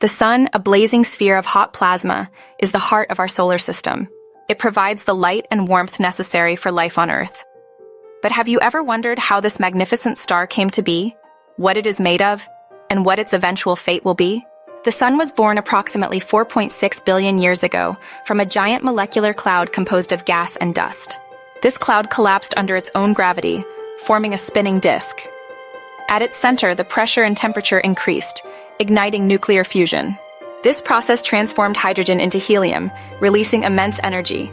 The sun, a blazing sphere of hot plasma, is the heart of our solar system. It provides the light and warmth necessary for life on Earth. But have you ever wondered how this magnificent star came to be, what it is made of, and what its eventual fate will be? The sun was born approximately 4.6 billion years ago from a giant molecular cloud composed of gas and dust. This cloud collapsed under its own gravity, forming a spinning disk. At its center, the pressure and temperature increased, igniting nuclear fusion. This process transformed hydrogen into helium, releasing immense energy.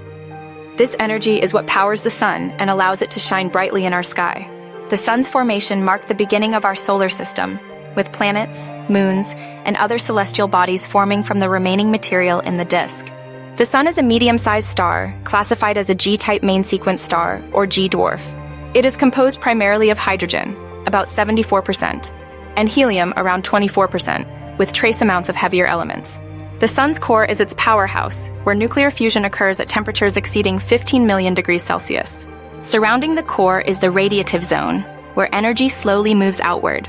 This energy is what powers the sun and allows it to shine brightly in our sky. The sun's formation marked the beginning of our solar system, with planets, moons, and other celestial bodies forming from the remaining material in the disk. The sun is a medium-sized star, classified as a G-type main sequence star, or G-dwarf. It is composed primarily of hydrogen, about 74%, and helium, around 24%, with trace amounts of heavier elements. The sun's core is its powerhouse, where nuclear fusion occurs at temperatures exceeding 15 million degrees Celsius. Surrounding the core is the radiative zone, where energy slowly moves outward.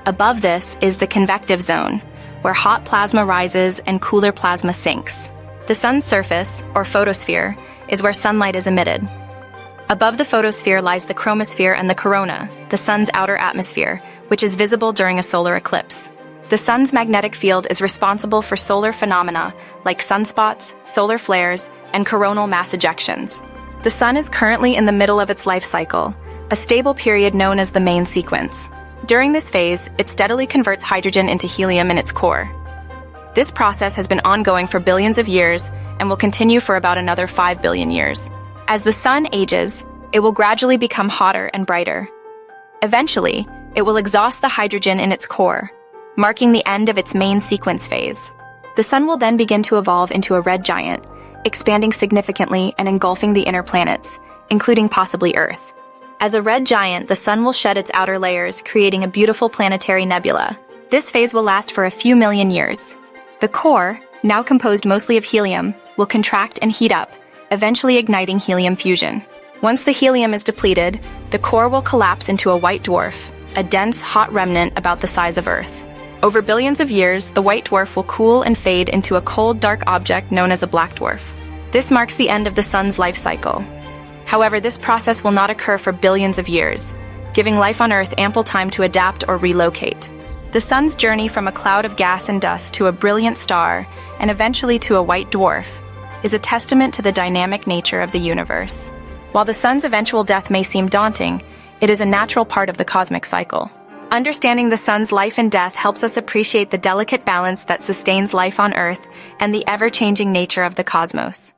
Above this is the convective zone, where hot plasma rises and cooler plasma sinks. The sun's surface, or photosphere, is where sunlight is emitted. Above the photosphere lies the chromosphere and the corona, the sun's outer atmosphere, which is visible during a solar eclipse. The sun's magnetic field is responsible for solar phenomena like sunspots, solar flares, and coronal mass ejections. The sun is currently in the middle of its life cycle, a stable period known as the main sequence. During this phase, it steadily converts hydrogen into helium in its core. This process has been ongoing for billions of years and will continue for about another 5 billion years. As the sun ages, it will gradually become hotter and brighter. Eventually, it will exhaust the hydrogen in its core, marking the end of its main sequence phase. The sun will then begin to evolve into a red giant, expanding significantly and engulfing the inner planets, including possibly Earth. As a red giant, the sun will shed its outer layers, creating a beautiful planetary nebula. This phase will last for a few million years. The core, now composed mostly of helium, will contract and heat up, eventually igniting helium fusion. Once the helium is depleted, the core will collapse into a white dwarf, a dense, hot remnant about the size of Earth. Over billions of years, the white dwarf will cool and fade into a cold, dark object known as a black dwarf. This marks the end of the sun's life cycle. However, this process will not occur for billions of years, giving life on Earth ample time to adapt or relocate. The sun's journey from a cloud of gas and dust to a brilliant star, and eventually to a white dwarf, is a testament to the dynamic nature of the universe. While the sun's eventual death may seem daunting, it is a natural part of the cosmic cycle. Understanding the sun's life and death helps us appreciate the delicate balance that sustains life on Earth and the ever-changing nature of the cosmos.